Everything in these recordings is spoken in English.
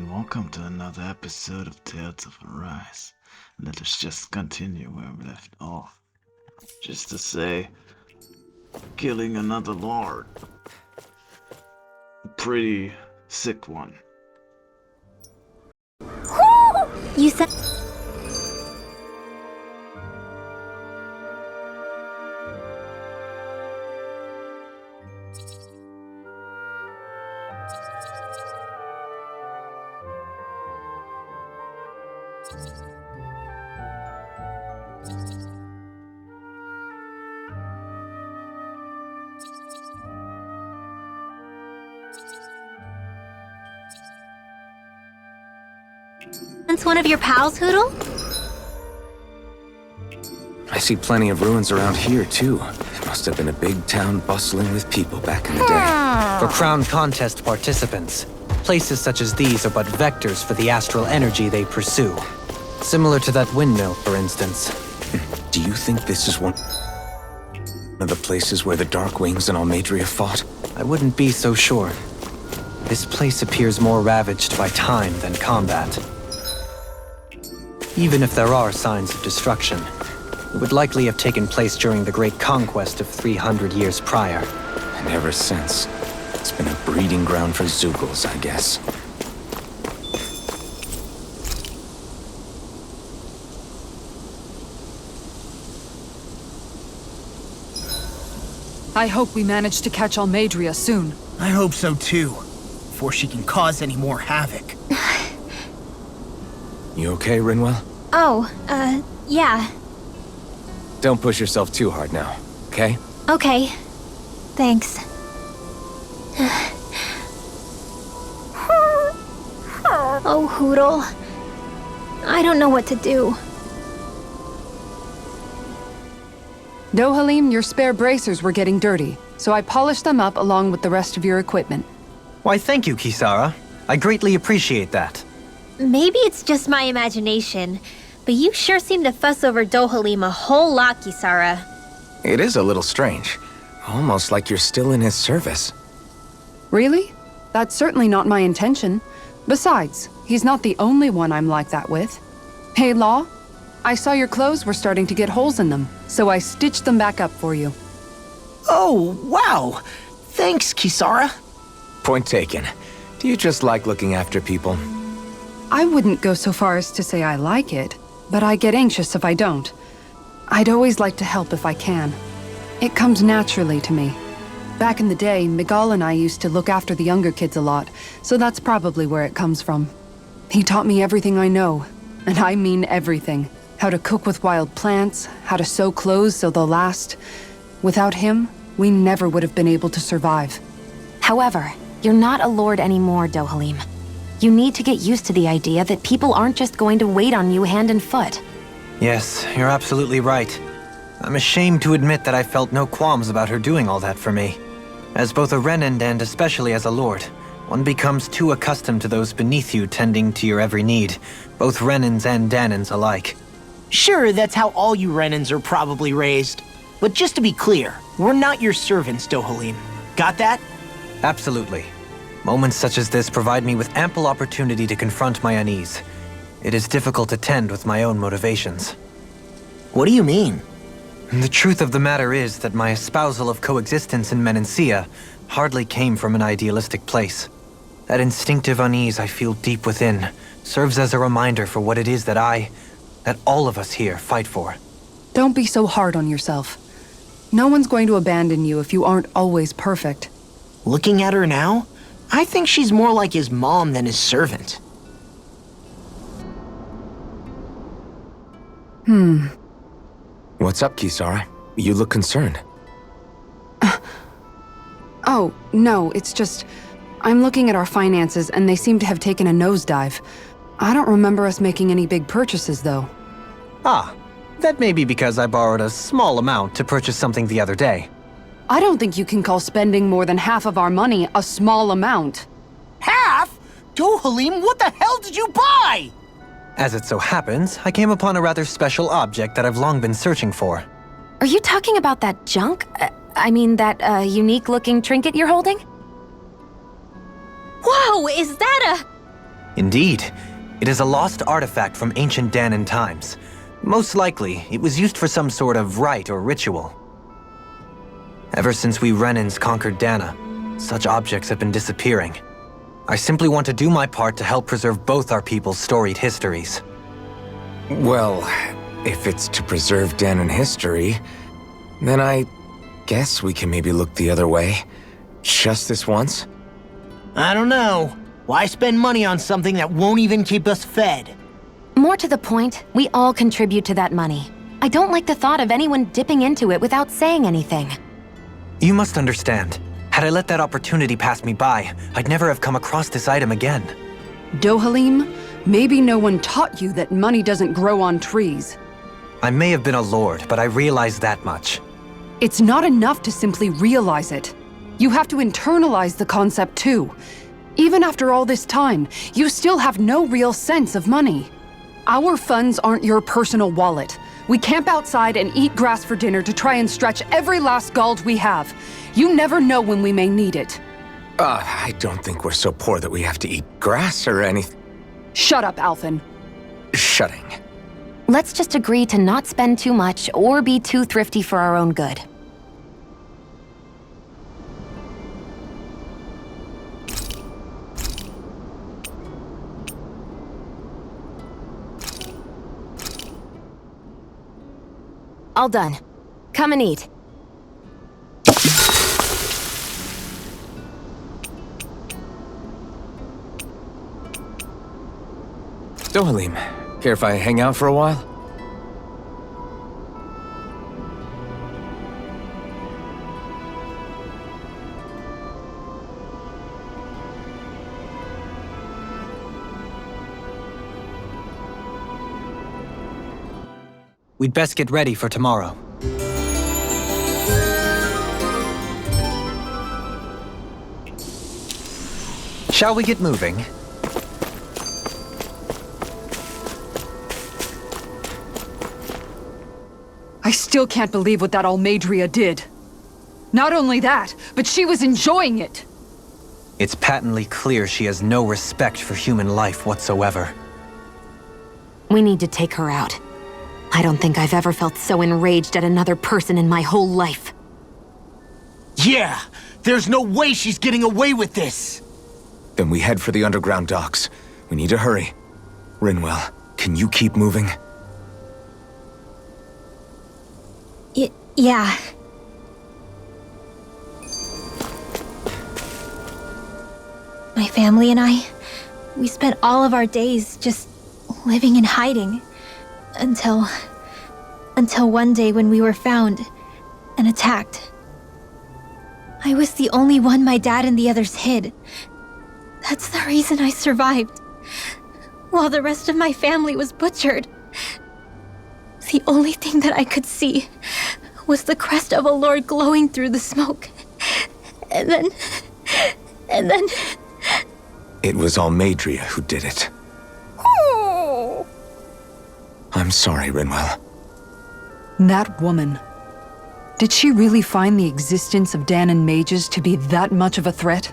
and welcome to another episode of Tales of Arise. Let us just continue where we left off. Just to say, killing another lord. A pretty sick one. You said... That's one of your pals, Hootle? I see plenty of ruins around here, too. It must have been a big town bustling with people back in the day. For Crown Contest participants, places such as these are but vectors for the astral energy they pursue. Similar to that windmill, for instance. Do you think this is one of the places where the Dark Wings and Almeidrea fought? I wouldn't be so sure. This place appears more ravaged by time than combat. Even if there are signs of destruction, it would likely have taken place during the Great Conquest of 300 years prior. And ever since, it's been a breeding ground for Zeugles, I guess. I hope we manage to catch Almeidrea soon. I hope so too, before she can cause any more havoc. You okay, Rinwell? Yeah. Don't push yourself too hard now, okay? Okay. Thanks. Oh, Hootle. I don't know what to do. Dohalim, your spare bracers were getting dirty, so I polished them up along with the rest of your equipment. Why, thank you, Kisara. I greatly appreciate that. Maybe it's just my imagination, but you sure seem to fuss over Dohalim a whole lot, Kisara. It is a little strange. Almost like you're still in his service. Really? That's certainly not my intention. Besides, he's not the only one I'm like that with. Hey, Law, I saw your clothes were starting to get holes in them, so I stitched them back up for you. Oh, wow! Thanks, Kisara. Point taken. Do you just like looking after people? I wouldn't go so far as to say I like it, but I get anxious if I don't. I'd always like to help if I can. It comes naturally to me. Back in the day, Miguel and I used to look after the younger kids a lot, so that's probably where it comes from. He taught me everything I know, and I mean everything. How to cook with wild plants, how to sew clothes so they'll last. Without him, we never would have been able to survive. However, you're not a lord anymore, Dohalim. You need to get used to the idea that people aren't just going to wait on you hand and foot. Yes, you're absolutely right. I'm ashamed to admit that I felt no qualms about her doing all that for me. As both a Renan and especially as a lord, one becomes too accustomed to those beneath you tending to your every need, both Renans and Danans alike. Sure, that's how all you Renans are probably raised. But just to be clear, we're not your servants, Dohalim. Got that? Absolutely. Moments such as this provide me with ample opportunity to confront my unease. It is difficult to tend with my own motivations. What do you mean? The truth of the matter is that my espousal of coexistence in Menancia hardly came from an idealistic place. That instinctive unease I feel deep within serves as a reminder for what it is that all of us here fight for. Don't be so hard on yourself. No one's going to abandon you if you aren't always perfect. Looking at her now, I think she's more like his mom than his servant. What's up, Kisara? You look concerned. Oh, no, it's just... I'm looking at our finances and they seem to have taken a nosedive. I don't remember us making any big purchases, though. Ah, that may be because I borrowed a small amount to purchase something the other day. I don't think you can call spending more than half of our money a small amount. Half? Dohalim, what the hell did you buy? As it so happens, I came upon a rather special object that I've long been searching for. Are you talking about that junk? That unique-looking trinket you're holding? Whoa, is that Indeed. It is a lost artifact from ancient Danan times. Most likely, it was used for some sort of rite or ritual. Ever since we Renans conquered Dana, such objects have been disappearing. I simply want to do my part to help preserve both our people's storied histories. Well, if it's to preserve Danan history, then I guess we can maybe look the other way. Just this once? I don't know. Why spend money on something that won't even keep us fed? More to the point, we all contribute to that money. I don't like the thought of anyone dipping into it without saying anything. You must understand. Had I let that opportunity pass me by, I'd never have come across this item again. Dohalim, maybe no one taught you that money doesn't grow on trees. I may have been a lord, but I realize that much. It's not enough to simply realize it. You have to internalize the concept too. Even after all this time, you still have no real sense of money. Our funds aren't your personal wallet. We camp outside and eat grass for dinner to try and stretch every last gold we have. You never know when we may need it. I don't think we're so poor that we have to eat grass or anything. Shut up, Alphen. Shutting. Let's just agree to not spend too much or be too thrifty for our own good. All done. Come and eat. Dohalim, care if I hang out for a while? We'd best get ready for tomorrow. Shall we get moving? I still can't believe what that Almeidrea did. Not only that, but she was enjoying it. It's patently clear she has no respect for human life whatsoever. We need to take her out. I don't think I've ever felt so enraged at another person in my whole life. Yeah! There's no way she's getting away with this! Then we head for the underground docks. We need to hurry. Rinwell, can you keep moving? Yeah. My family and I, we spent all of our days just living in hiding. Until one day when we were found and attacked. I was the only one my dad and the others hid. That's the reason I survived. While the rest of my family was butchered. The only thing that I could see was the crest of a lord glowing through the smoke. And then... It was Almeidrea who did it. Oh. I'm sorry, Rinwell. That woman. Did she really find the existence of Danan mages to be that much of a threat?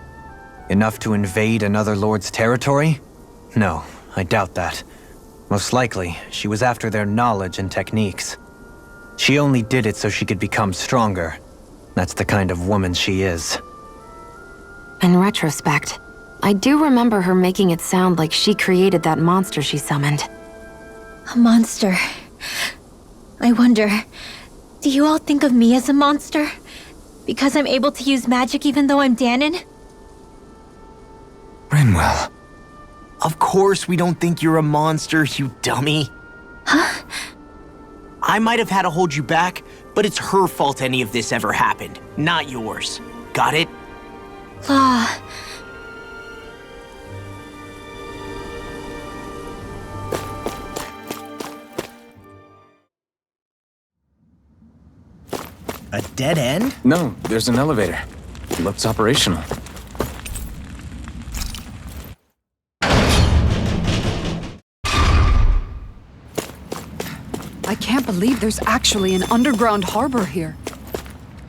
Enough to invade another lord's territory? No, I doubt that. Most likely, she was after their knowledge and techniques. She only did it so she could become stronger. That's the kind of woman she is. In retrospect, I do remember her making it sound like she created that monster she summoned. A monster. I wonder, do you all think of me as a monster? Because I'm able to use magic even though I'm Danan? Rinwell. Of course we don't think you're a monster, you dummy. Huh? I might have had to hold you back, but it's her fault any of this ever happened, not yours. Got it? Law. A dead end? No, there's an elevator. It looks operational. I can't believe there's actually an underground harbor here.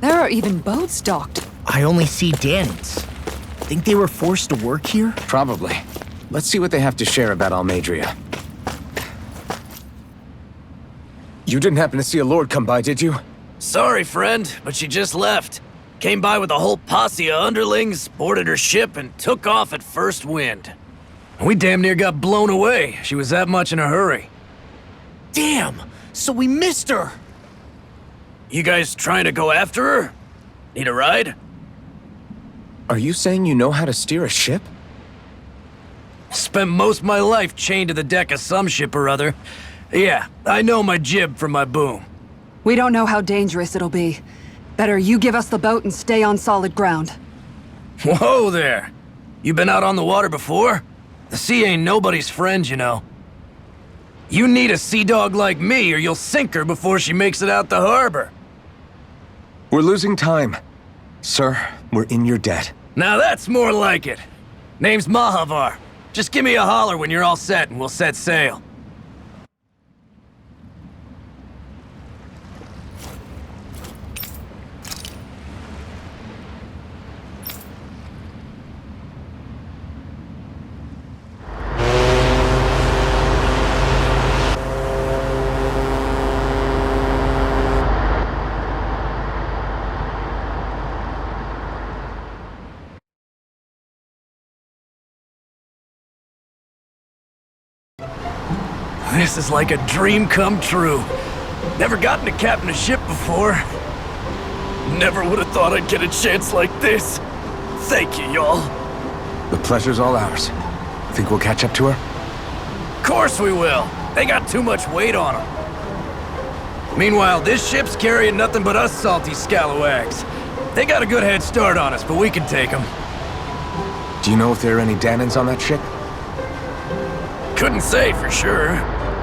There are even boats docked. I only see Danans. Think they were forced to work here? Probably. Let's see what they have to share about Almeidrea. You didn't happen to see a lord come by, did you? Sorry, friend, but she just left. Came by with a whole posse of underlings, boarded her ship, and took off at first wind. We damn near got blown away. She was that much in a hurry. Damn! So we missed her! You guys trying to go after her? Need a ride? Are you saying you know how to steer a ship? Spent most of my life chained to the deck of some ship or other. Yeah, I know my jib from my boom. We don't know how dangerous it'll be. Better you give us the boat and stay on solid ground. Whoa there! You been out on the water before? The sea ain't nobody's friend, you know. You need a sea dog like me, or you'll sink her before she makes it out the harbor. We're losing time. Sir, we're in your debt. Now that's more like it. Name's Mahavar. Just give me a holler when you're all set and we'll set sail. This is like a dream come true. Never gotten to captain a ship before. Never would have thought I'd get a chance like this. Thank you, y'all. The pleasure's all ours. Think we'll catch up to her? Of course we will. They got too much weight on them. Meanwhile, this ship's carrying nothing but us salty scalawags. They got a good head start on us, but we can take them. Do you know if there are any Danans on that ship? Couldn't say for sure.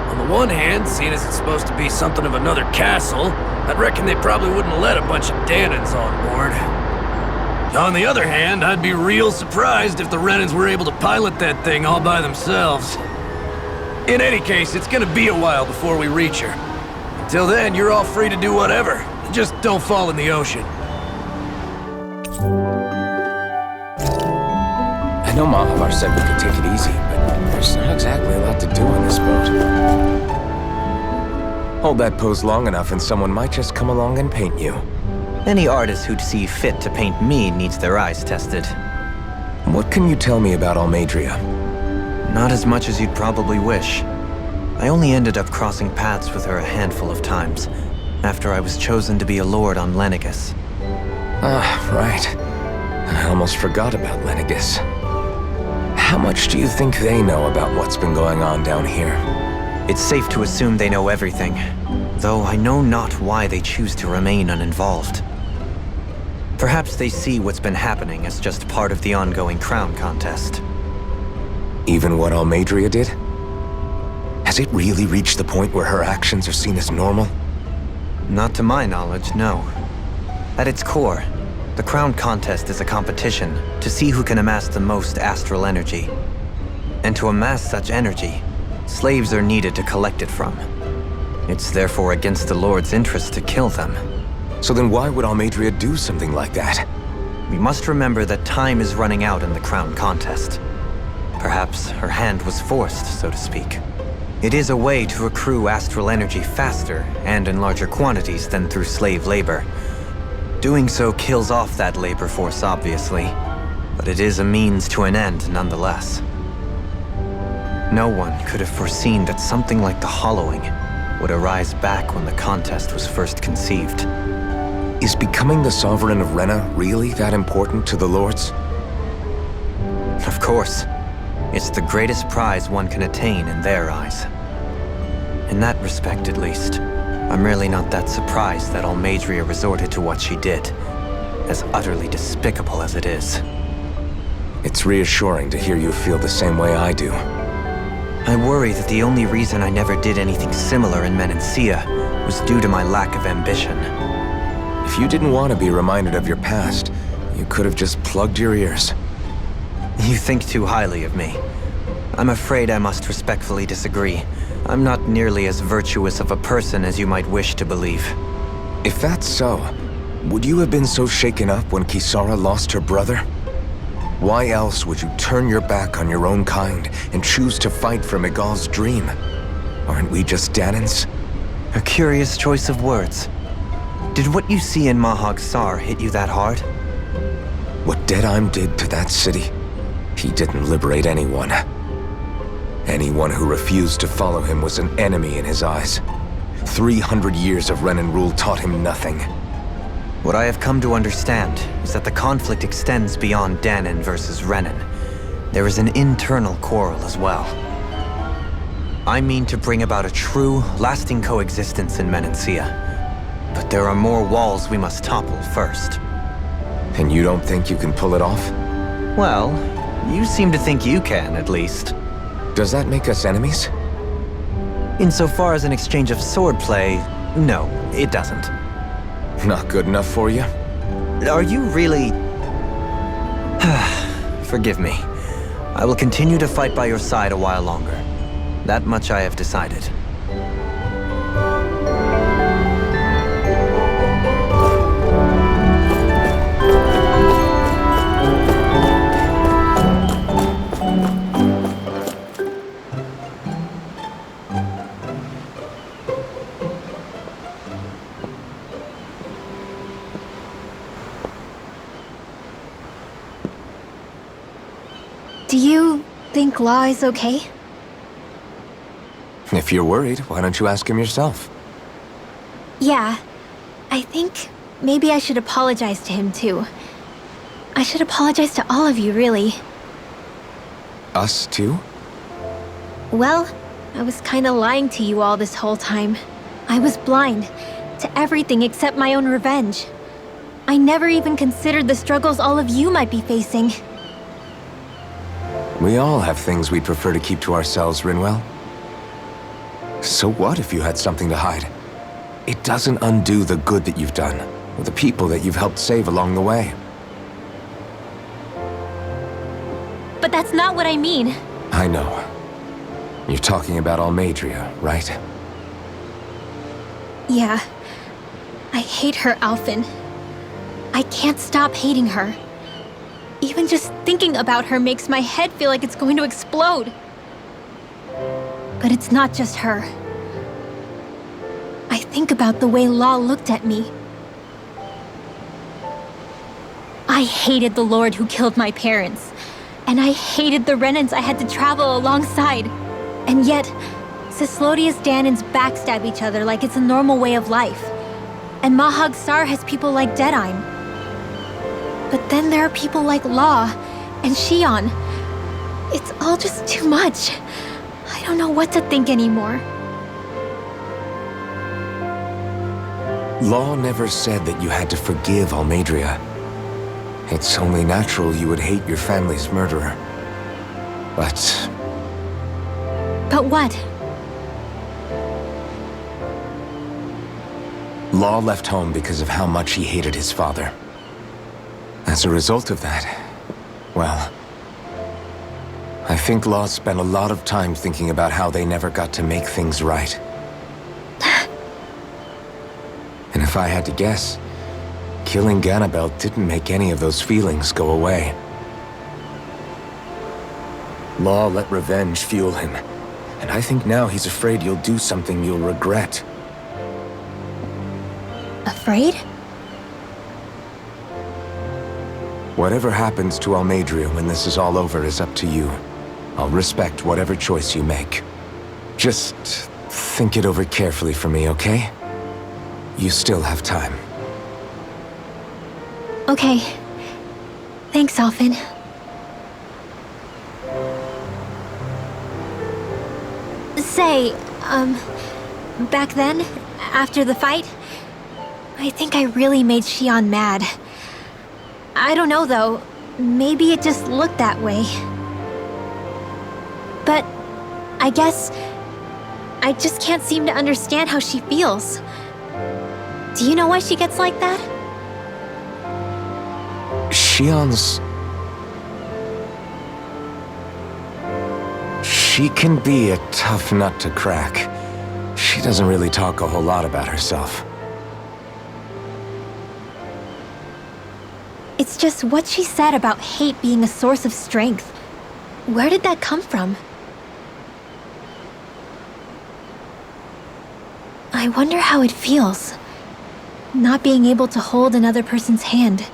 On the one hand, seeing as it's supposed to be something of another castle, I'd reckon they probably wouldn't let a bunch of Danans on board. On the other hand, I'd be real surprised if the Renans were able to pilot that thing all by themselves. In any case, it's gonna be a while before we reach her. Until then, you're all free to do whatever. Just don't fall in the ocean. I know Mahavar said we could take it easy, but there's not exactly a lot to do on this boat. Hold that pose long enough and someone might just come along and paint you. Any artist who'd see fit to paint me needs their eyes tested. What can you tell me about Almeidrea? Not as much as you'd probably wish. I only ended up crossing paths with her a handful of times, after I was chosen to be a lord on Lenegis. Ah, right. I almost forgot about Lenegis. How much do you think they know about what's been going on down here? It's safe to assume they know everything, though I know not why they choose to remain uninvolved. Perhaps they see what's been happening as just part of the ongoing crown contest. Even what Almeidrea did? Has it really reached the point where her actions are seen as normal? Not to my knowledge, no. At its core, the crown contest is a competition to see who can amass the most astral energy. And to amass such energy, slaves are needed to collect it from. It's therefore against the Lord's interest to kill them. So then why would Almeidrea do something like that? We must remember that time is running out in the crown contest. Perhaps her hand was forced, so to speak. It is a way to accrue astral energy faster and in larger quantities than through slave labor. Doing so kills off that labor force, obviously, but it is a means to an end nonetheless. No one could have foreseen that something like the Hollowing would arise back when the contest was first conceived. Is becoming the Sovereign of Rena really that important to the Lords? Of course. It's the greatest prize one can attain in their eyes. In that respect, at least, I'm really not that surprised that Almeidrea resorted to what she did, as utterly despicable as it is. It's reassuring to hear you feel the same way I do. I worry that the only reason I never did anything similar in Menancia was due to my lack of ambition. If you didn't want to be reminded of your past, you could have just plugged your ears. You think too highly of me. I'm afraid I must respectfully disagree. I'm not nearly as virtuous of a person as you might wish to believe. If that's so, would you have been so shaken up when Kisara lost her brother? Why else would you turn your back on your own kind and choose to fight for Miguel's dream? Aren't we just Danans? A curious choice of words. Did what you see in Mahag Sar hit you that hard? What Deadheim did to that city, he didn't liberate anyone. Anyone who refused to follow him was an enemy in his eyes. 300 years of Renan rule taught him nothing. What I have come to understand is that the conflict extends beyond Danan versus Renan. There is an internal quarrel as well. I mean to bring about a true, lasting coexistence in Menancia. But there are more walls we must topple first. And you don't think you can pull it off? Well, you seem to think you can, at least. Does that make us enemies? Insofar as an exchange of swordplay, no, it doesn't. Not good enough for you? Are you really... Forgive me. I will continue to fight by your side a while longer. That much I have decided. Do you think Law is okay? If you're worried, why don't you ask him yourself? Yeah. I think maybe I should apologize to him too. I should apologize to all of you, really. Us too? Well, I was kinda lying to you all this whole time. I was blind to everything except my own revenge. I never even considered the struggles all of you might be facing. We all have things we'd prefer to keep to ourselves, Rinwell. So what if you had something to hide? It doesn't undo the good that you've done, or the people that you've helped save along the way. But that's not what I mean. I know. You're talking about Almeidrea, right? Yeah. I hate her, Alphen. I can't stop hating her. Even just thinking about her makes my head feel like it's going to explode. But it's not just her. I think about the way Law looked at me. I hated the Lord who killed my parents. And I hated the Renans I had to travel alongside. And yet, Cyslodia's Danans backstab each other like it's a normal way of life. And Mahag Sar has people like Deadheim. But then there are people like Law and Shion. It's all just too much. I don't know what to think anymore. Law never said that you had to forgive Almeidrea. It's only natural you would hate your family's murderer. But what? Law left home because of how much he hated his father. As a result of that, well, I think Law spent a lot of time thinking about how they never got to make things right. And if I had to guess, killing Ganabel didn't make any of those feelings go away. Law let revenge fuel him, and I think now he's afraid you'll do something you'll regret. Afraid? Whatever happens to Almeidrea when this is all over is up to you. I'll respect whatever choice you make. Just think it over carefully for me, okay? You still have time. Okay. Thanks, Alphen. Say, back then, after the fight, I think I really made Shion mad. I don't know, though. Maybe it just looked that way. But I guess I just can't seem to understand how she feels. Do you know why she gets like that? Shion's... She can be a tough nut to crack. She doesn't really talk a whole lot about herself. It's It's just what she said about hate being a source of strength. Where did that come from? I wonder how it feels, not being able to hold another person's hand.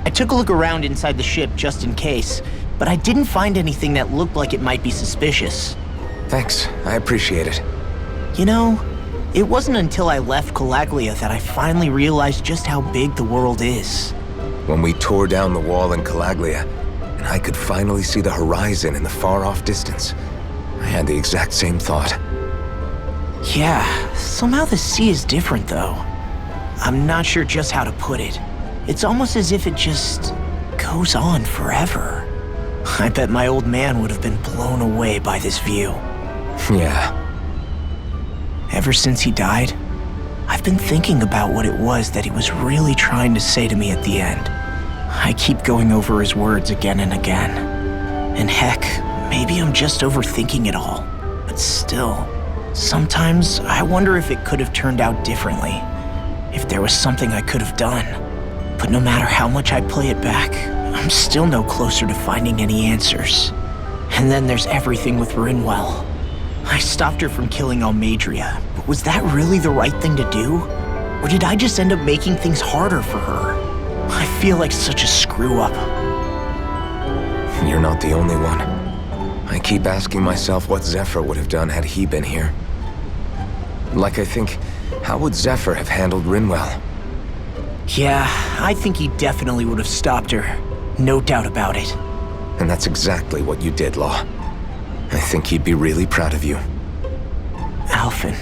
I took a look around inside the ship just in case, but I didn't find anything that looked like it might be suspicious. Thanks, I appreciate it. You know, it wasn't until I left Calaglia that I finally realized just how big the world is. When we tore down the wall in Calaglia, and I could finally see the horizon in the far-off distance, I had the exact same thought. Yeah, somehow the sea is different though. I'm not sure just how to put it. It's almost as if it just goes on forever. I bet my old man would have been blown away by this view. Yeah. Ever since he died, I've been thinking about what it was that he was really trying to say to me at the end. I keep going over his words again and again. And heck, maybe I'm just overthinking it all. But still, sometimes I wonder if it could have turned out differently. If there was something I could have done. But no matter how much I play it back, I'm still no closer to finding any answers. And then there's everything with Rinwell. I stopped her from killing Almeidrea, but was that really the right thing to do? Or did I just end up making things harder for her? I feel like such a screw-up. You're not the only one. I keep asking myself what Zephyr would have done had he been here. Like I think, how would Zephyr have handled Rinwell? Yeah, I think he definitely would have stopped her. No doubt about it. And that's exactly what you did, Law. I think he'd be really proud of you. Alphen.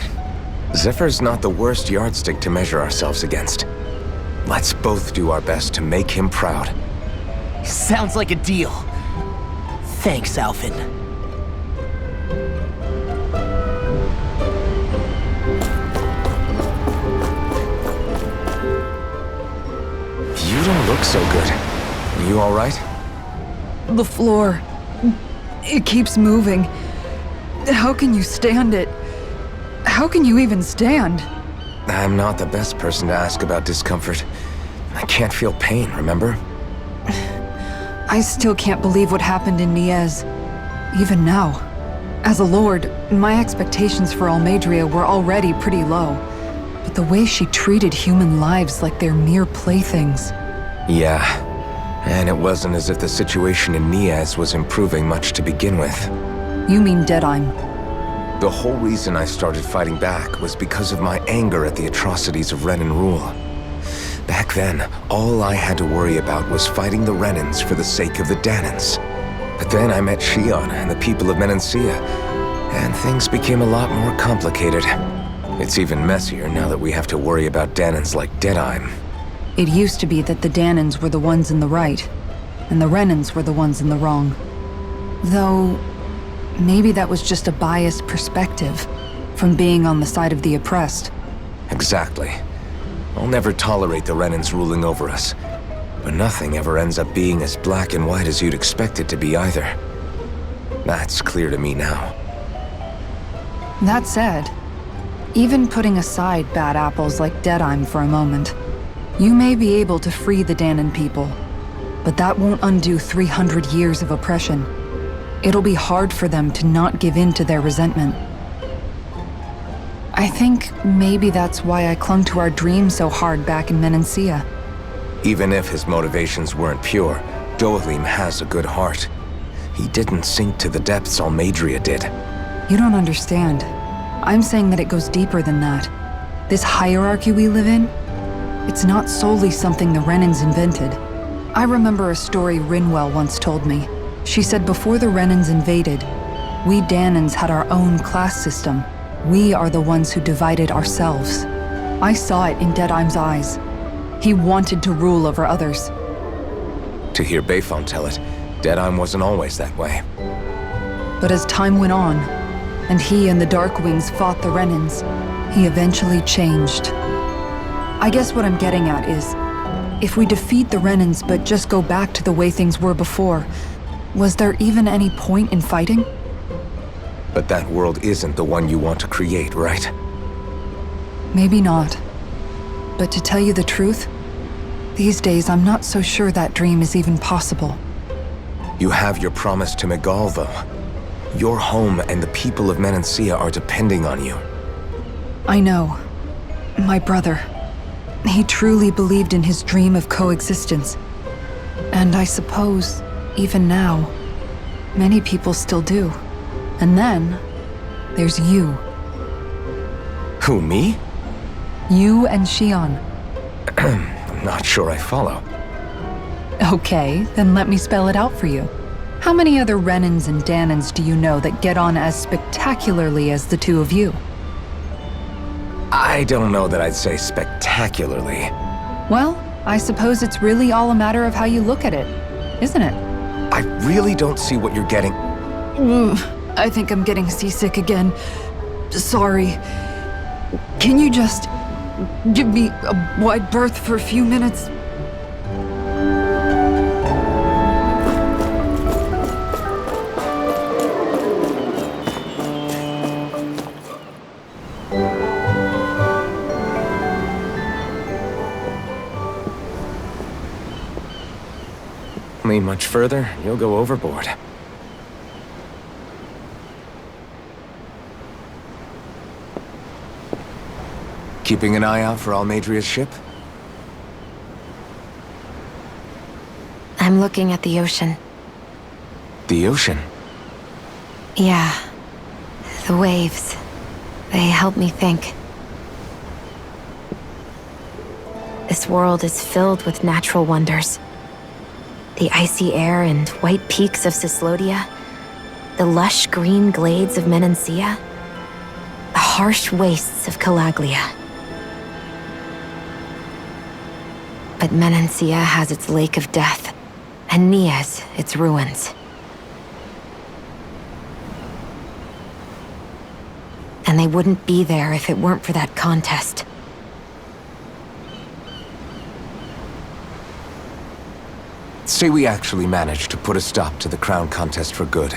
Zephyr's not the worst yardstick to measure ourselves against. Let's both do our best to make him proud. Sounds like a deal. Thanks, Alphen. You don't look so good. Are you all right? The floor. It keeps moving. How can you stand it? How can you even stand? I'm not the best person to ask about discomfort. I can't feel pain, remember? I still can't believe what happened in Niez. Even now. As a lord, my expectations for Almeidrea were already pretty low. But the way she treated human lives like they're mere playthings. Yeah. And it wasn't as if the situation in Niez was improving much to begin with. You mean Deadheim? The whole reason I started fighting back was because of my anger at the atrocities of Renan rule. Back then, all I had to worry about was fighting the Renans for the sake of the Dahnans. But then I met Shion and the people of Menancia, and things became a lot more complicated. It's even messier now that we have to worry about Dahnans like Deadheim. It used to be that the Dahnans were the ones in the right, and the Renans were the ones in the wrong. Though, maybe that was just a biased perspective from being on the side of the oppressed. Exactly. I'll never tolerate the Renans ruling over us. But nothing ever ends up being as black and white as you'd expect it to be either. That's clear to me now. That said, even putting aside bad apples like Deadheim for a moment, you may be able to free the Dahnan people, but that won't undo 300 years of oppression. It'll be hard for them to not give in to their resentment. I think maybe that's why I clung to our dream so hard back in Menancia. Even if his motivations weren't pure, Dohalim has a good heart. He didn't sink to the depths Almeidrea did. You don't understand. I'm saying that it goes deeper than that. This hierarchy we live in, it's not solely something the Renans invented. I remember a story Rinwell once told me. She said before the Renans invaded, we Dahnans had our own class system. We are the ones who divided ourselves. I saw it in Deadheim's eyes. He wanted to rule over others. To hear Bayfon tell it, Deadheim wasn't always that way. But as time went on, and he and the Darkwings fought the Renans, he eventually changed. I guess what I'm getting at is, if we defeat the Renans but just go back to the way things were before, was there even any point in fighting? But that world isn't the one you want to create, right? Maybe not. But to tell you the truth, these days I'm not so sure that dream is even possible. You have your promise to Miguel, though. Your home and the people of Menancia are depending on you. I know. My brother. He truly believed in his dream of coexistence. And I suppose, even now, many people still do. And then, there's you. Who, me? You and Xion. I'm not sure I follow. Okay, then let me spell it out for you. How many other Renans and Danans do you know that get on as spectacularly as the two of you? I don't know that I'd say spectacularly. Well, I suppose it's really all a matter of how you look at it, isn't it? I really don't see what you're getting. I think I'm getting seasick again. Sorry. Can you just give me a wide berth for a few minutes? Lean much further, you'll go overboard. Keeping an eye out for Almeidria's ship? I'm looking at the ocean. The ocean? Yeah. The waves. They help me think. This world is filled with natural wonders. The icy air and white peaks of Cyslodia, the lush green glades of Menancia, the harsh wastes of Calaglia. But Menancia has its Lake of Death, and Nias its ruins. And they wouldn't be there if it weren't for that contest. Say we actually manage to put a stop to the crown contest for good.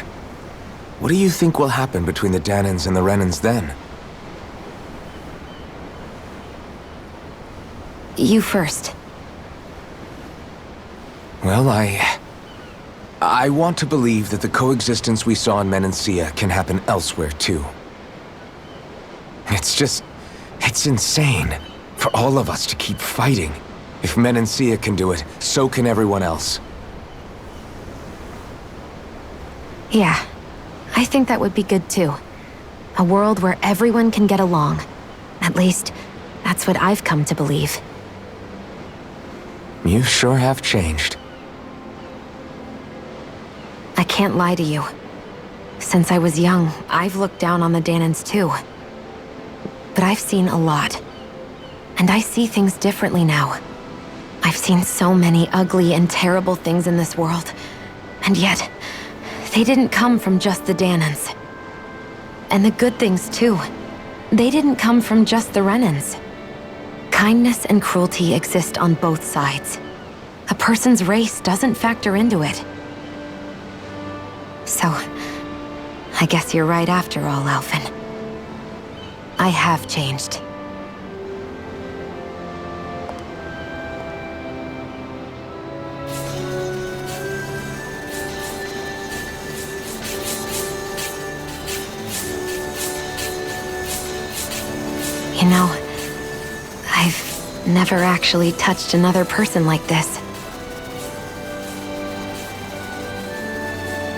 What do you think will happen between the Danans and the Renans then? You first. Well, I want to believe that the coexistence we saw in Menancia can happen elsewhere, too. It's insane for all of us to keep fighting. If Menancia can do it, so can everyone else. Yeah, I think that would be good too. A world where everyone can get along. At least, that's what I've come to believe. You sure have changed. I can't lie to you. Since I was young, I've looked down on the Danans too. But I've seen a lot. And I see things differently now. I've seen so many ugly and terrible things in this world. And yet, they didn't come from just the Danans. And the good things too. They didn't come from just the Renans. Kindness and cruelty exist on both sides. A person's race doesn't factor into it. So, I guess you're right after all, Alphen. I have changed. You know, I've never actually touched another person like this.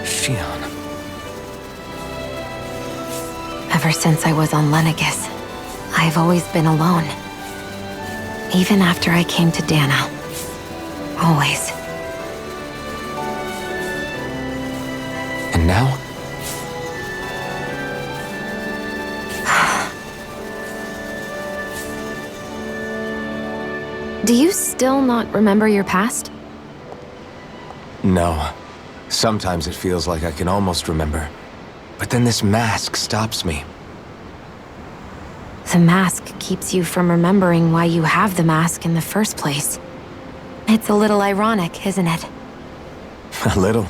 Xion. Ever since I was on Lenegis, I've always been alone. Even after I came to Dana. Always. And now? Do you still not remember your past? No. Sometimes it feels like I can almost remember. But then this mask stops me. The mask keeps you from remembering why you have the mask in the first place. It's a little ironic, isn't it? A little.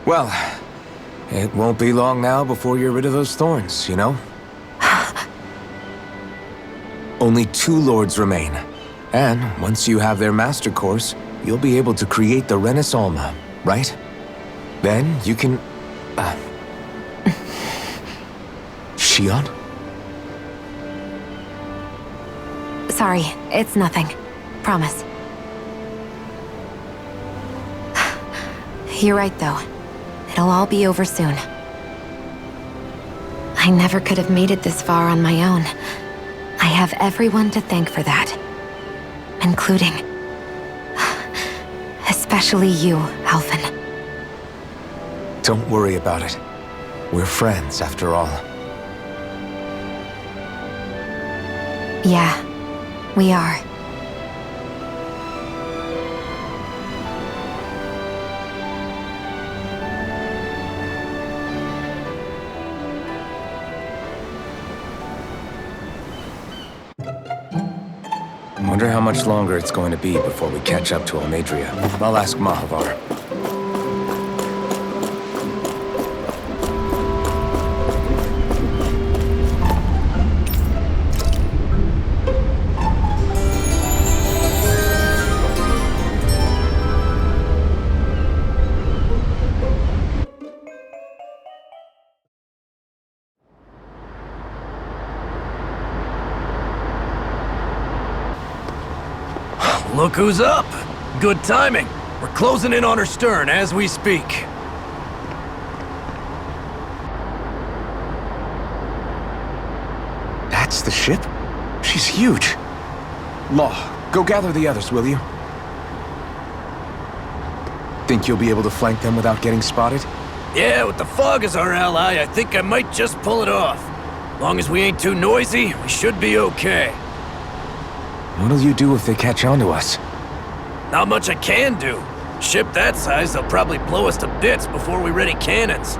Well, it won't be long now before you're rid of those thorns, you know? Only 2 lords remain. And once you have their master course, you'll be able to create the Renis Alma, right? Then you can... Shion? Sorry, it's nothing. Promise. You're right, though. It'll all be over soon. I never could have made it this far on my own. I have everyone to thank for that. Including... especially you, Alphen. Don't worry about it. We're friends, after all. Yeah, we are. Wonder how much longer it's going to be before we catch up to Almeidrea. I'll ask Mahavar. Look who's up! Good timing. We're closing in on her stern as we speak. That's the ship? She's huge. Law, go gather the others, will you? Think you'll be able to flank them without getting spotted? Yeah, with the fog as our ally, I think I might just pull it off. Long as we ain't too noisy, we should be okay. What'll you do if they catch on to us? Not much I can do. Ship that size, they'll probably blow us to bits before we ready cannons.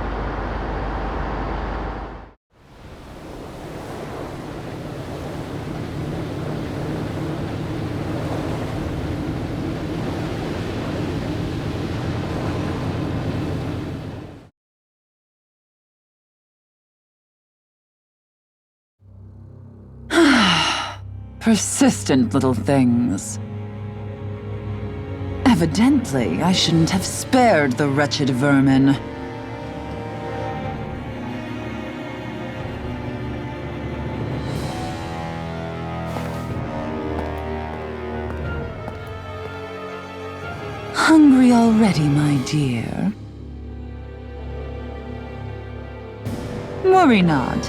Persistent little things. Evidently, I shouldn't have spared the wretched vermin. Hungry already, my dear? Worry not,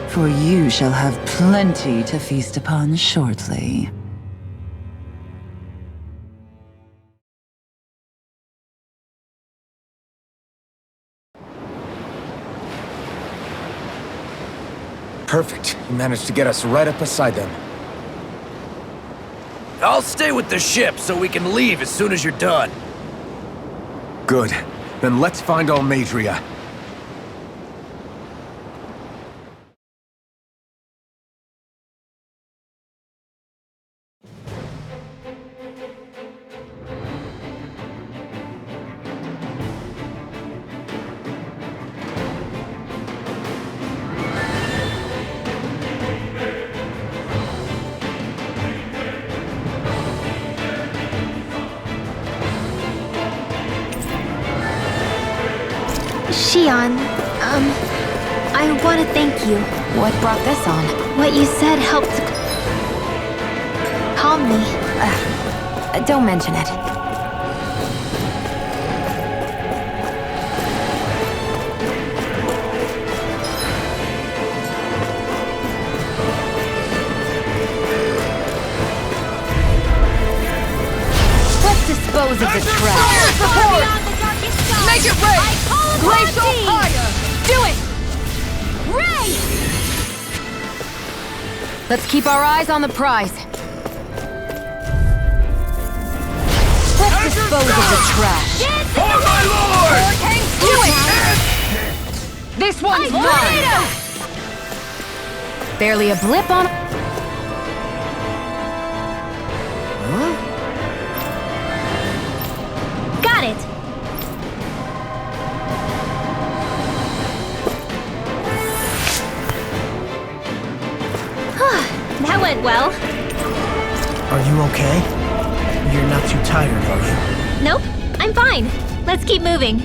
for you shall have plenty to feast upon shortly. Perfect. You managed to get us right up beside them. I'll stay with the ship so we can leave as soon as you're done. Good. Then let's find Almeidrea. Shion, I want to thank you. What brought this on? What you said helped calm me. Don't mention it. Let's dispose of the trash. Make it rain! Glacial fire! Do it! Ray! Let's keep our eyes on the prize. Let's dispose of the trash. For my Lord! Do it! This one's mine! Barely a blip on... Got it! That went well. Are you okay? You're not too tired, are you? Nope, I'm fine. Let's keep moving.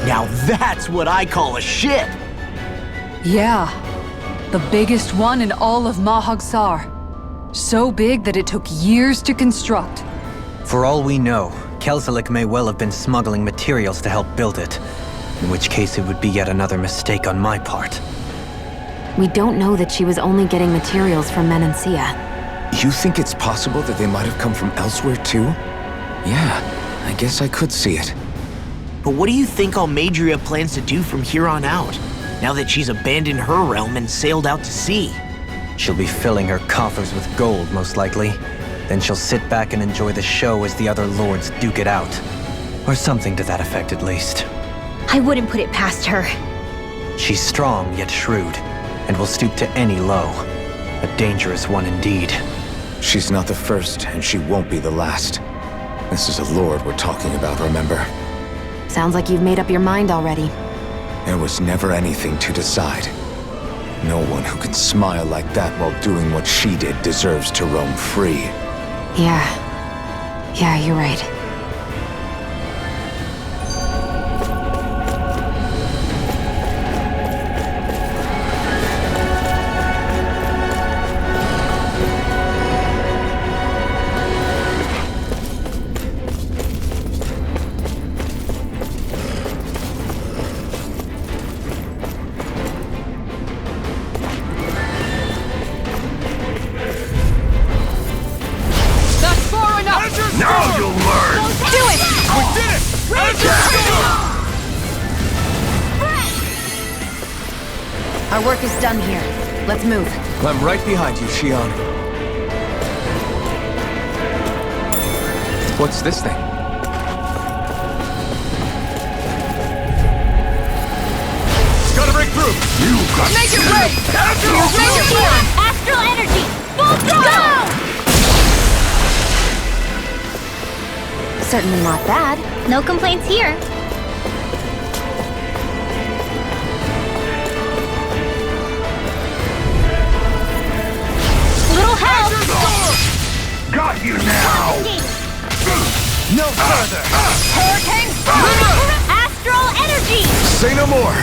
Now that's what I call a ship! Yeah. The biggest one in all of Mahag Sar. So big that it took years to construct. For all we know, Kelzelik may well have been smuggling materials to help build it. In which case it would be yet another mistake on my part. We don't know that she was only getting materials from Menancia. You think it's possible that they might have come from elsewhere too? Yeah, I guess I could see it. But what do you think Almadria plans to do from here on out, now that she's abandoned her realm and sailed out to sea? She'll be filling her coffers with gold, most likely. Then she'll sit back and enjoy the show as the other lords duke it out. Or something to that effect, at least. I wouldn't put it past her. She's strong, yet shrewd, and will stoop to any low. A dangerous one indeed. She's not the first, and she won't be the last. This is a lord we're talking about, remember? Sounds like you've made up your mind already. There was never anything to decide. No one who can smile like that while doing what she did deserves to roam free. Yeah, you're right. That's far enough! Now you'll learn! Do it! We did it! Our work is done here. Let's move. I'm right behind you, Shion. What's this thing? Gotta break through! You got Make it break! Make it break! Astral energy! Full throttle! Certainly not bad. No complaints here. Little help! Got you now! No further! Hurricane! Astral energy! Say no more!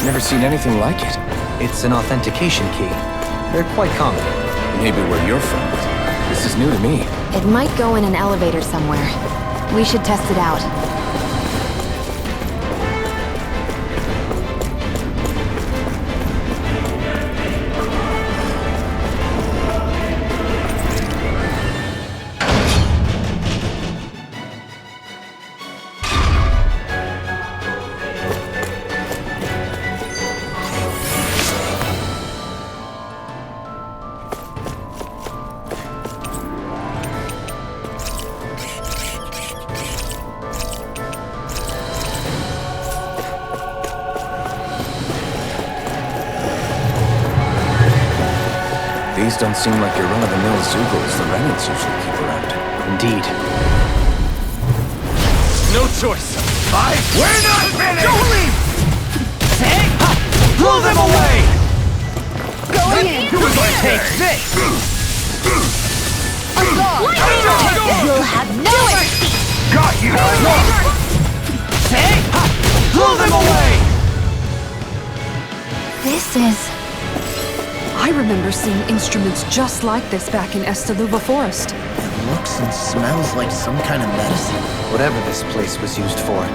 Never seen anything like it. It's an authentication key. They're quite common. Maybe where you're from, but this is new to me. It might go in an elevator somewhere. We should test it out. These don't seem like your run-of-the-mill Zeugles the Renans usually keep around. Indeed. No choice! We're not finished! Don't leave! Blow them away! Going in! Take this! You'll have no mercy! Got you! Blow them away! This is... I remember seeing instruments just like this back in Estaluva Forest. It looks and smells like some kind of medicine. Whatever this place was used for, I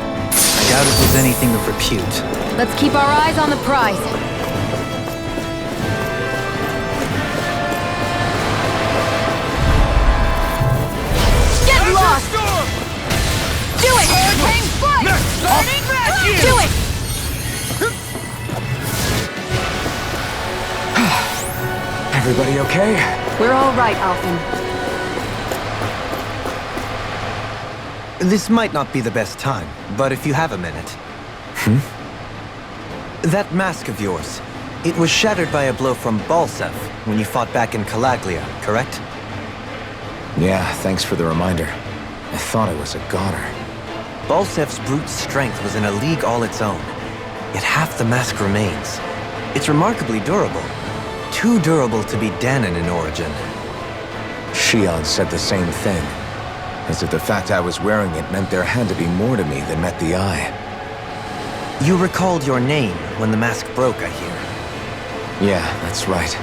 doubt it was anything of repute. Let's keep our eyes on the prize. Get lost! Do it! Hurricane flight! Do it! Everybody okay? We're all right, Alphen. This might not be the best time, but if you have a minute. That mask of yours, it was shattered by a blow from Balsef when you fought back in Calaglia, correct? Yeah, thanks for the reminder. I thought I was a goner. Balsef's brute strength was in a league all its own, yet half the mask remains. It's remarkably durable. Too durable to be Dahnan in origin. Shion said the same thing. As if the fact I was wearing it meant there had to be more to me than met the eye. You recalled your name when the mask broke, I hear. Yeah, that's right.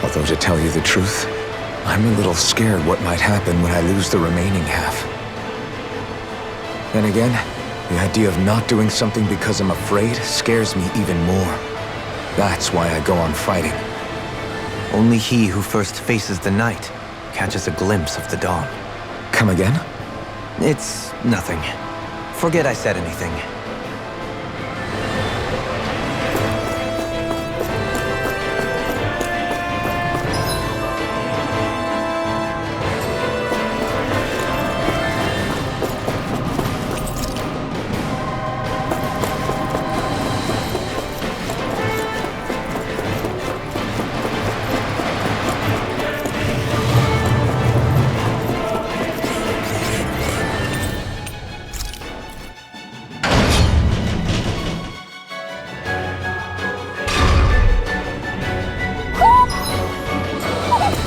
Although to tell you the truth, I'm a little scared what might happen when I lose the remaining half. Then again, the idea of not doing something because I'm afraid scares me even more. That's why I go on fighting. Only he who first faces the night catches a glimpse of the dawn. Come again? It's nothing. Forget I said anything.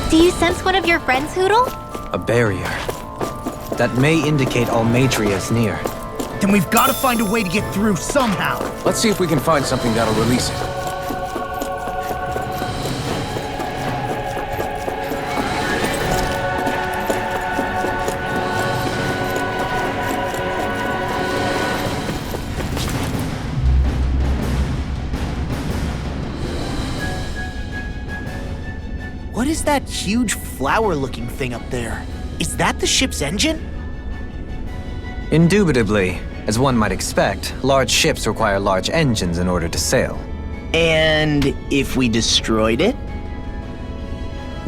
Do you sense one of your friends, Hootle? A barrier. That may indicate Almadria is near. Then we've got to find a way to get through somehow. Let's see if we can find something that'll release it. What is that huge flower-looking thing up there? Is that the ship's engine? Indubitably. As one might expect, large ships require large engines in order to sail. And if we destroyed it?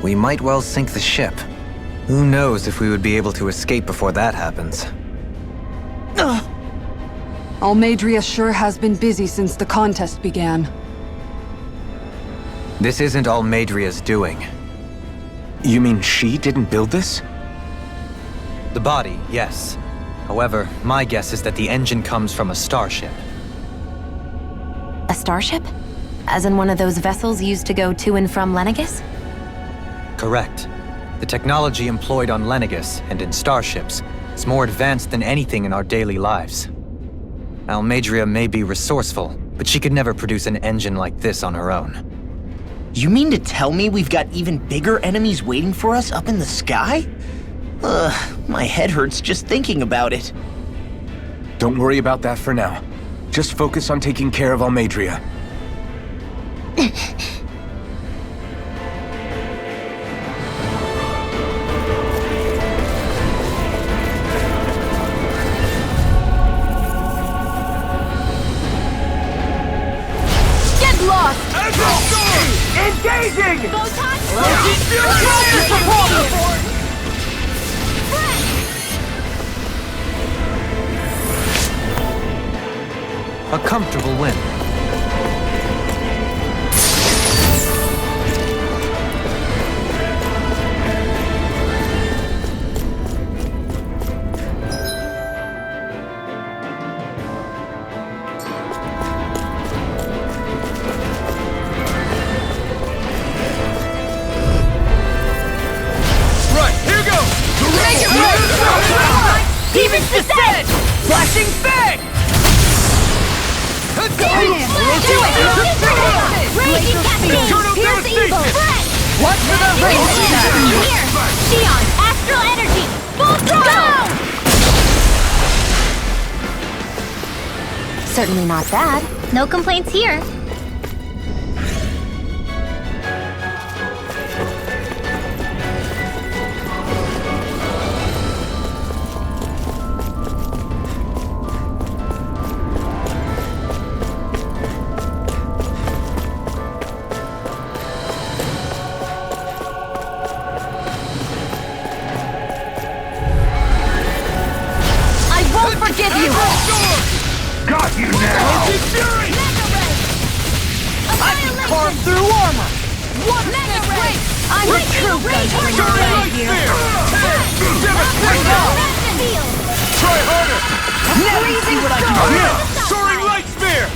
We might well sink the ship. Who knows if we would be able to escape before that happens. Almadria sure has been busy since the contest began. This isn't Almadria's doing. You mean she didn't build this? The body, yes. However, my guess is that the engine comes from a starship. A starship? As in one of those vessels used to go to and from Lenegis? Correct. The technology employed on Lenegis and in starships is more advanced than anything in our daily lives. Almadria may be resourceful, but she could never produce an engine like this on her own. You mean to tell me we've got even bigger enemies waiting for us up in the sky? My head hurts just thinking about it. Don't worry about that for now. Just focus on taking care of Almadria. Get lost! Engaging! A comfortable win. Demon's Descent! Flashing Fang! Raging Cascade! Here's evil! Watch for the range attack! Here! Shion! Astral Energy! Full throttle! Certainly not bad. No complaints here. you! Got you now! I can carve through armor! What Mega Ray! I'm the true gunslinger here! Try harder! Never see what I can do! Soaring Light Spear!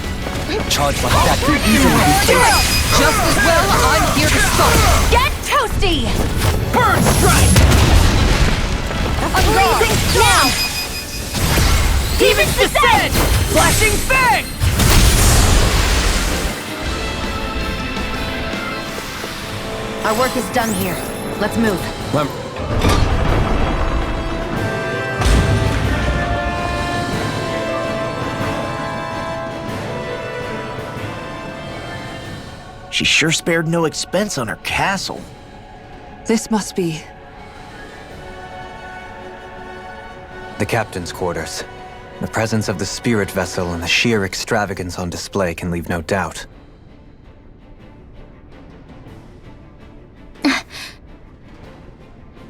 Charge like that could easily be faced. Just as well, I'm here to stop! Get toasty! Bird Strike! Blazing now! Demon's Descent! Flashing Fang! Our work is done here. Let's move. She sure spared no expense on her castle. This must be... The captain's quarters. The presence of the spirit vessel and the sheer extravagance on display can leave no doubt.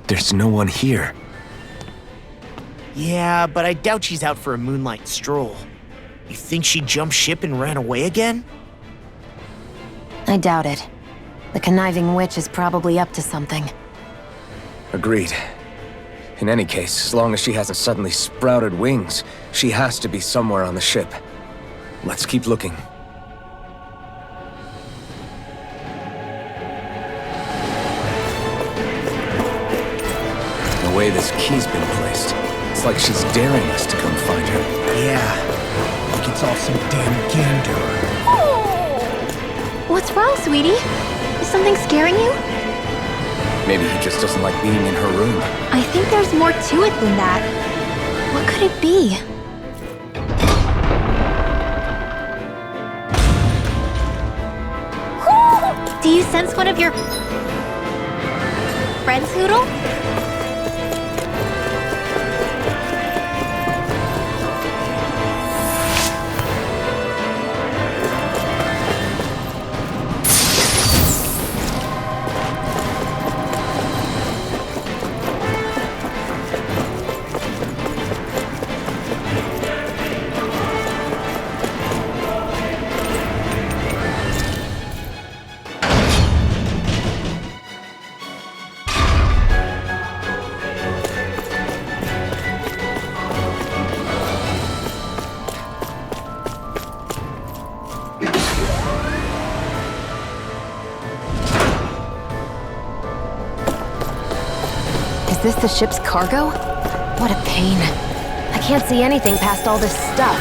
There's no one here. Yeah, but I doubt she's out for a moonlight stroll. You think she jumped ship and ran away again? I doubt it. The conniving witch is probably up to something. Agreed. In any case, as long as she hasn't suddenly sprouted wings, she has to be somewhere on the ship. Let's keep looking. The way this key's been placed, it's like she's daring us to come find her. Yeah, like it's all some damn gander. What's wrong, sweetie? Is something scaring you? Maybe he just doesn't like being in her room. I think there's more to it than that. What could it be? Do you sense one of your friends, Hoodle? Is this the ship's cargo? What a pain. I can't see anything past all this stuff.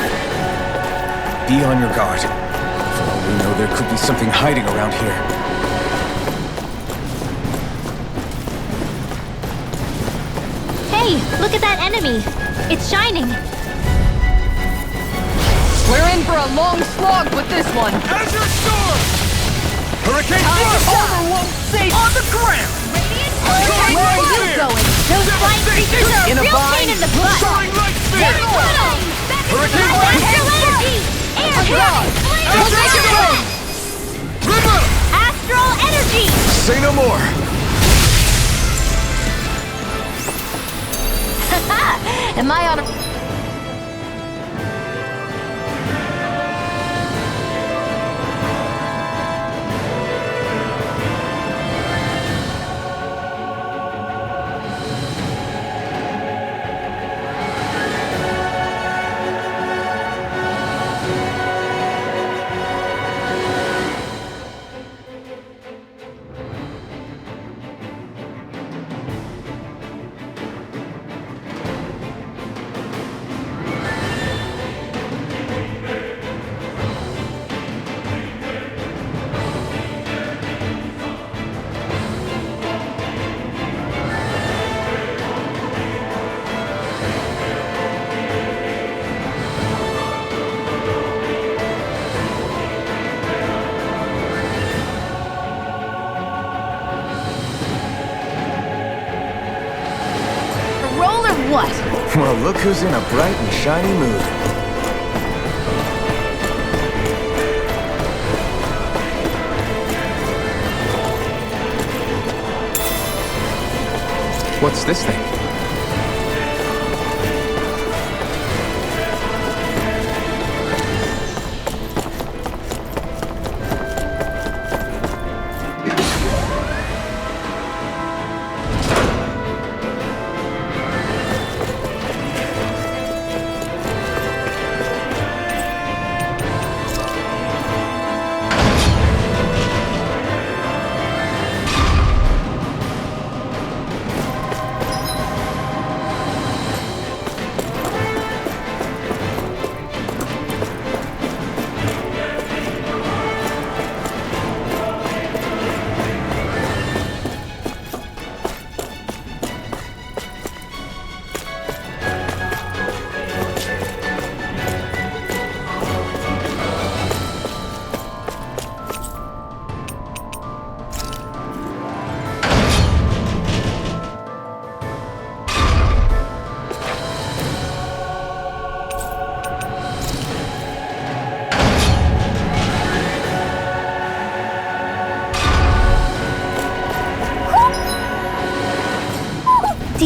Be on your guard. For all we know, there could be something hiding around here. Hey, look at that enemy! It's shining! We're in for a long slog with this one! Azure Storm! Hurricane Armor won't save on the ground! Where are you going? Those flying creatures are a In a real pain vine. in the butt! Soaring Light Spear! Hurricane Astral energy! Air Astral energy! Say no more! Am I on a... What? Well, look who's in a bright and shiny mood. What's this thing?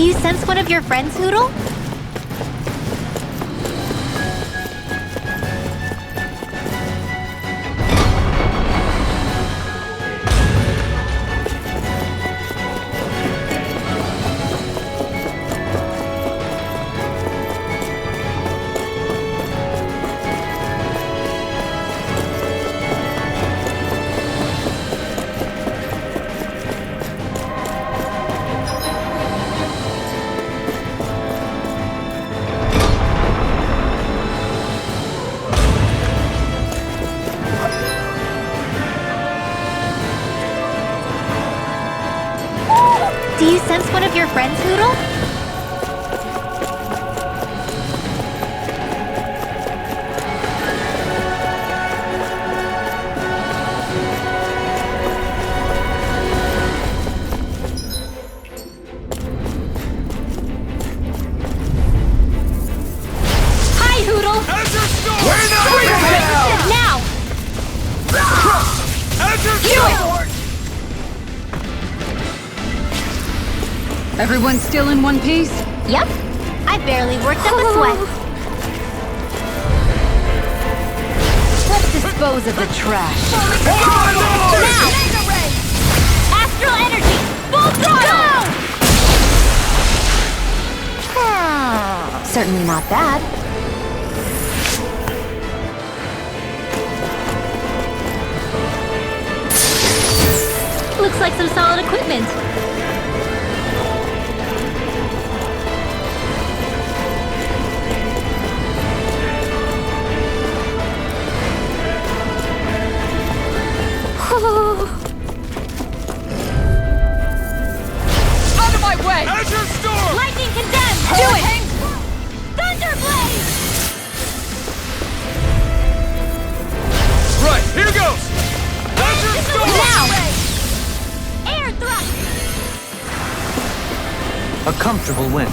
you sense one of your friends, Hootle? Do you sense one of your friends, Hootle? Hi, Hootle! Now! Everyone still in one piece? Yep. I barely worked up a sweat. Let's dispose of the trash. Now! Astral energy! Full throttle! Certainly not bad. Looks like some solid equipment. Out of my way! Azure Storm! Lightning condemned! Do it! Thunderblade! Right, here goes! Azure Storm! Now! Air thrust! A comfortable win.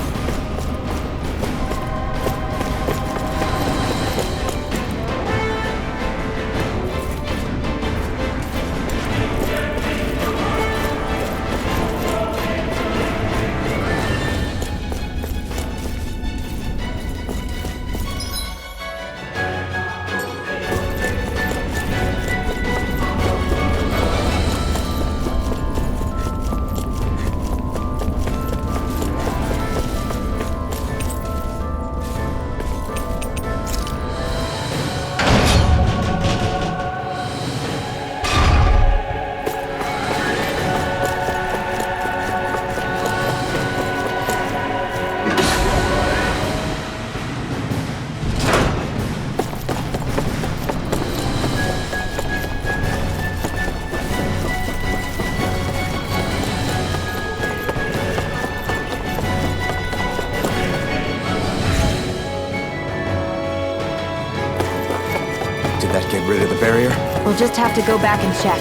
Did that get rid of the barrier? We'll just have to go back and check.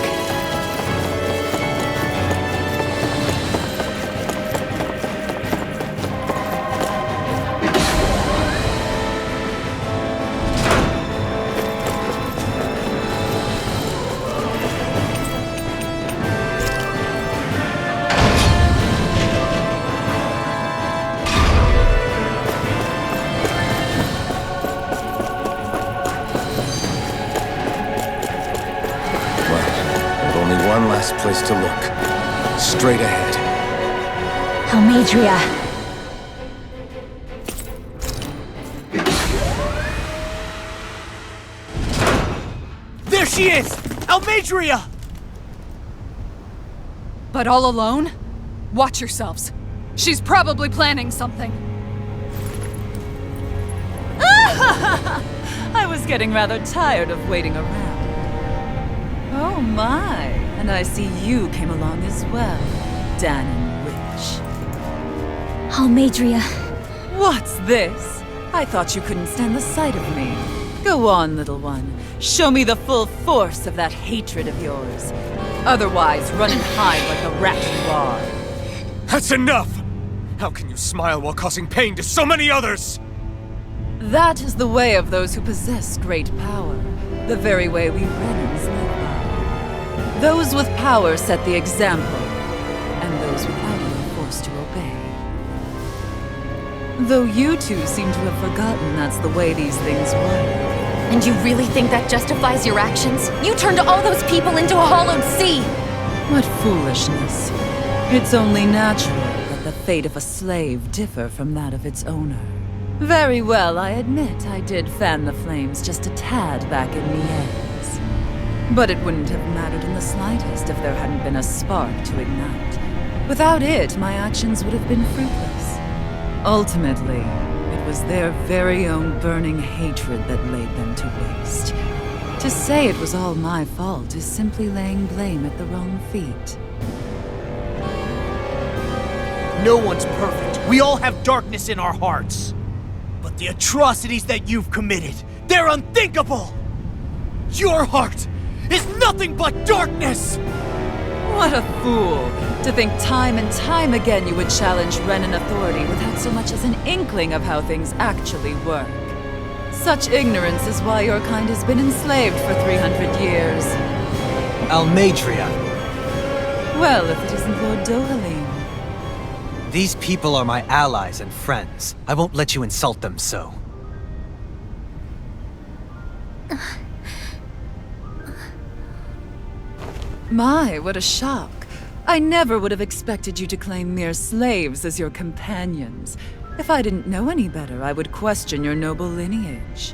One last place to look. Straight ahead. Almadria. There she is! Almadria! But all alone? Watch yourselves. She's probably planning something. I was getting rather tired of waiting around. Oh my, and I see you came along as well, Dahnan Witch. Almadria. What's this? I thought you couldn't stand the sight of me. Go on, little one. Show me the full force of that hatred of yours. Otherwise, run and hide like the rat you are. That's enough! How can you smile while causing pain to so many others? That is the way of those who possess great power. The very way we Renans live by. Those with power set the example, and those without it are forced to obey. Though you two seem to have forgotten that's the way these things work. And you really think that justifies your actions? You turned all those people into a hollowed sea! What foolishness. It's only natural that the fate of a slave differ from that of its owner. Very well, I admit I did fan the flames just a tad back in Mies. But it wouldn't have mattered in the slightest if there hadn't been a spark to ignite. Without it, my actions would have been fruitless. Ultimately, it was their very own burning hatred that laid them to waste. To say it was all my fault is simply laying blame at the wrong feet. No one's perfect. We all have darkness in our hearts. But the atrocities that you've committed, they're unthinkable! Your heart is nothing but darkness! What a fool! To think time and time again you would challenge Renan authority without so much as an inkling of how things actually work. Such ignorance is why your kind has been enslaved for 300 years. Almeidrea. Well, if it isn't Lord Dohalim. These people are my allies and friends. I won't let you insult them so. My, what a shock. I never would have expected you to claim mere slaves as your companions. If I didn't know any better, I would question your noble lineage.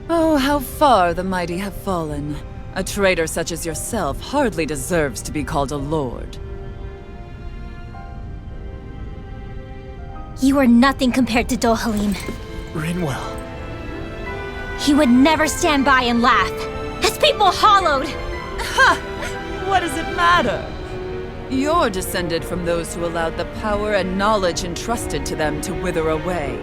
Oh, how far the mighty have fallen. A traitor such as yourself hardly deserves to be called a lord. You are nothing compared to Dohalim. Rinwell. He would never stand by and laugh. His people hollowed! Ha! What does it matter? You're descended from those who allowed the power and knowledge entrusted to them to wither away.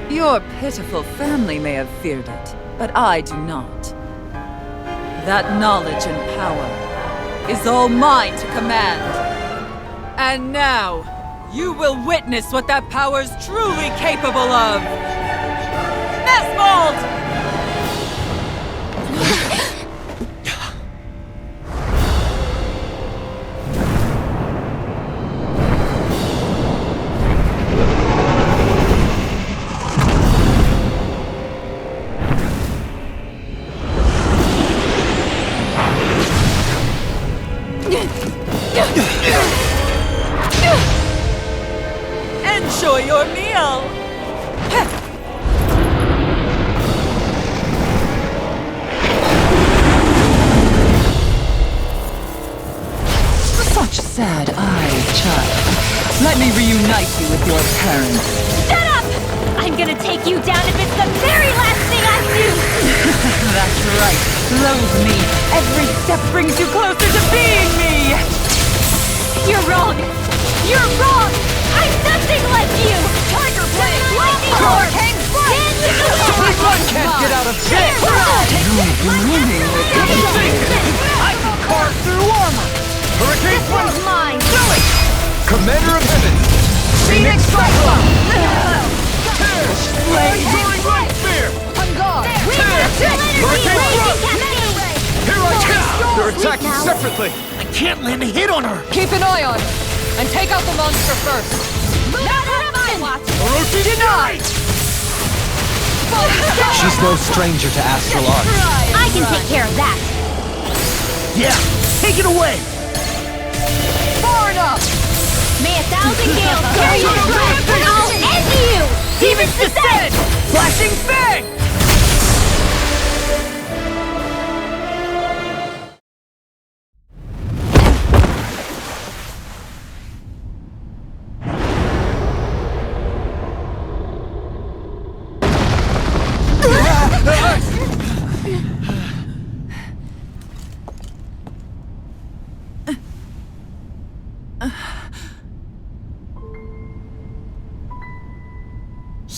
Your pitiful family may have feared it, but I do not. That knowledge and power is all mine to command. And now, you will witness what that power's truly capable of! Nesmold! Enjoy your meal! Such sad-eyed child. Let me reunite you with your parents. Shut up! I'm gonna take you down if it's the very last thing I do! That's right. Loathe me. Every step brings you closer to being me! You're wrong! You're wrong! I'm nothing like you! Tiger Blade! Lightning Horn! This one can't get out of jail! I can carve through armor! Hurricane Blade! Mine! Do it! Commander of Heaven! Phoenix Cyclone! Soaring Light Spear! On guard! Hurricane Thrust! Here I come! They're attacking now. separately! I can't land a hit on her! Keep an eye on her, and take out the monster first. Not on my watch! Orochi denied! She's no stranger to astral arts. I can take care of that! Yeah! Take it away! Far enough! May 1,000 gales carry you through, but I'll end you! Demon's Descent! Flashing Fang!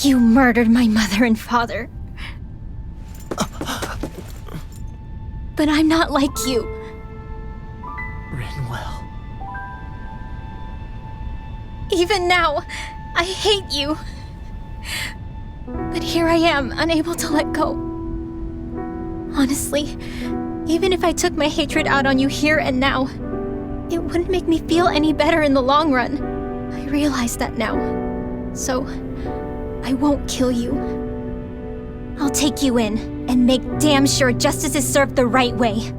You murdered my mother and father. But I'm not like you. Rinwell. Even now, I hate you. But here I am, unable to let go. Honestly, even if I took my hatred out on you here and now, it wouldn't make me feel any better in the long run. I realize that now. So, I won't kill you. I'll take you in and make damn sure justice is served the right way.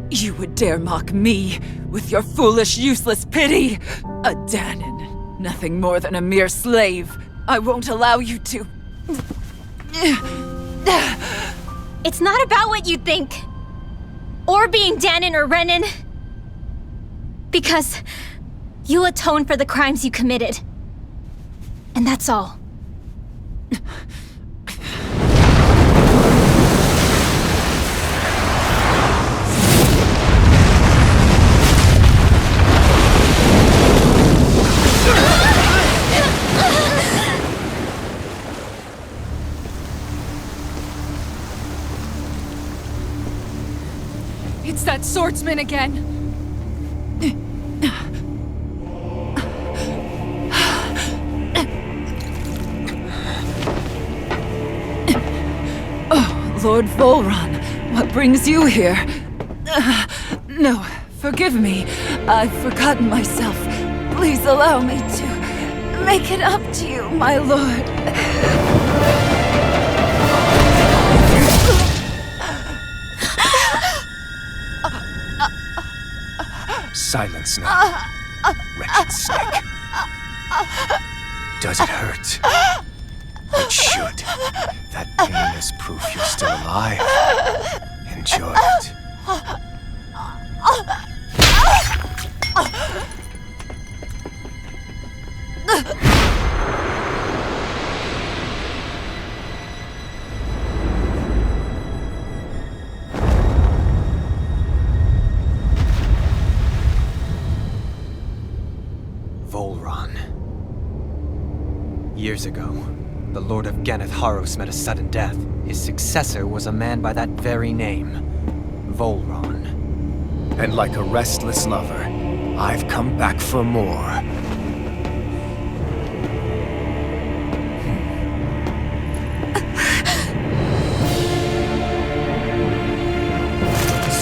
You would dare mock me with your foolish, useless pity? A Danon, nothing more than a mere slave. I won't allow you to... It's not about what you think. Or being Danon or Renan. Because you'll atone for the crimes you committed. And that's all. It's that swordsman again. Oh, Lord Volron, what brings you here? No, forgive me. I've forgotten myself. Please allow me to make it up to you, my lord. Silence now, wretched snake. Does it hurt? It should. That pain is proof you're still alive. Enjoy it. Volron. Years ago, the Lord of Ganath Haros met a sudden death. His successor was a man by that very name, Volron. And like a restless lover, I've come back for more.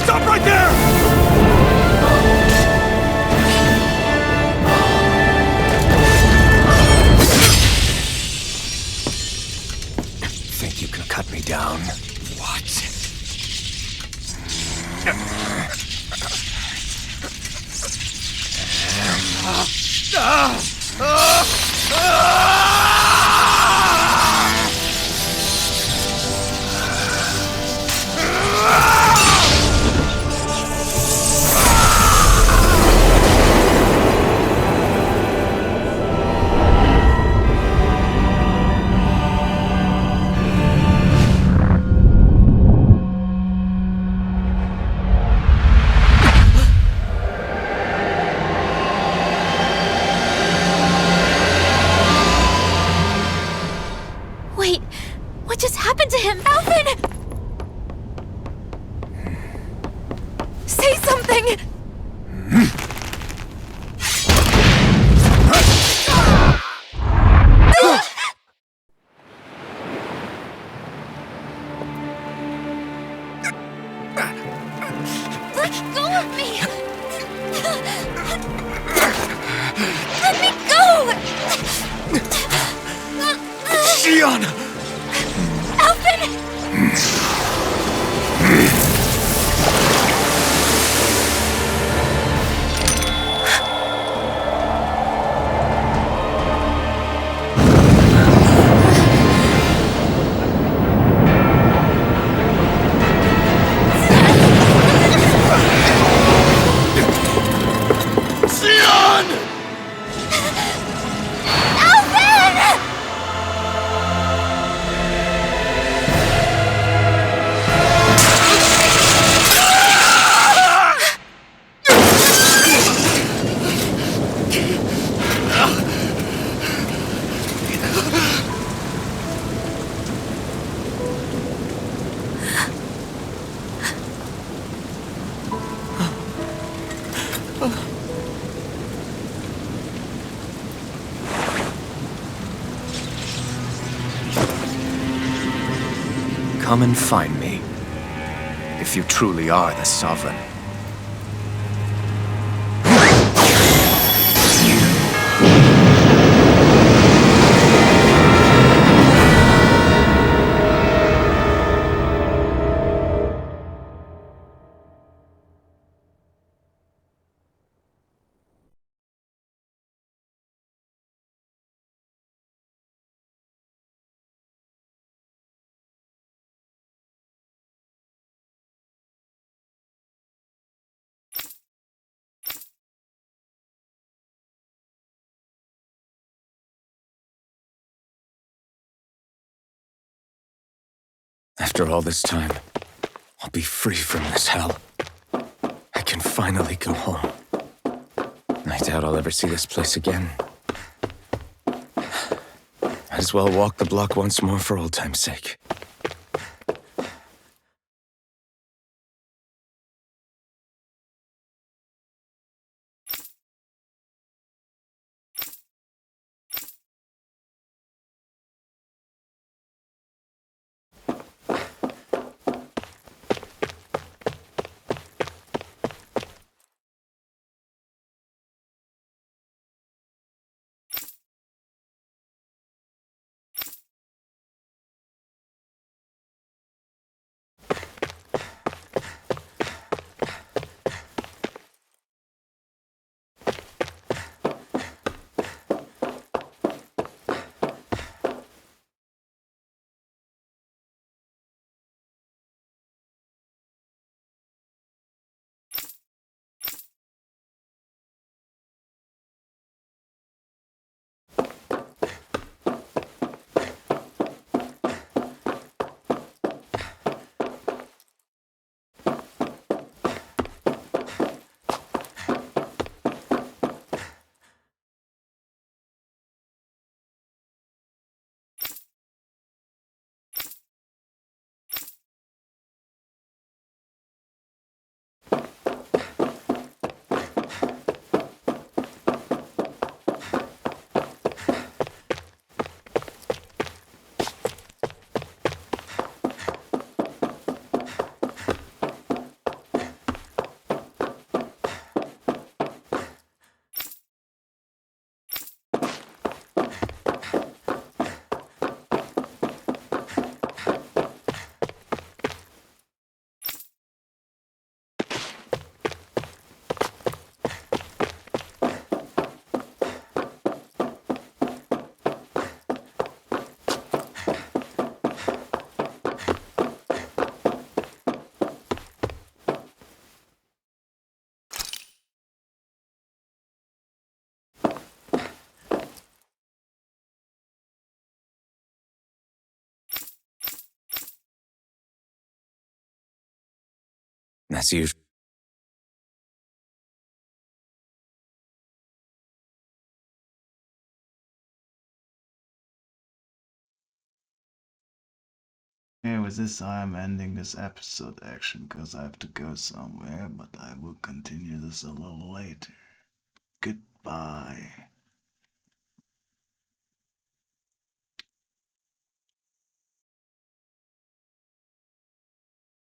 Stop right there! Think you can cut me down? What? Wait, what just happened to him? Alvin! Say something! Let go of me! Let me go! Xion! Alvin! Xion! Alvin! Come and find me, if you truly are the Sovereign. After all this time, I'll be free from this hell. I can finally go home. I doubt I'll ever see this place again. Might as well walk the block once more for old time's sake. As usual. Okay, with this I'm ending this episode action because I have to go somewhere, but I will continue this a little later. Goodbye.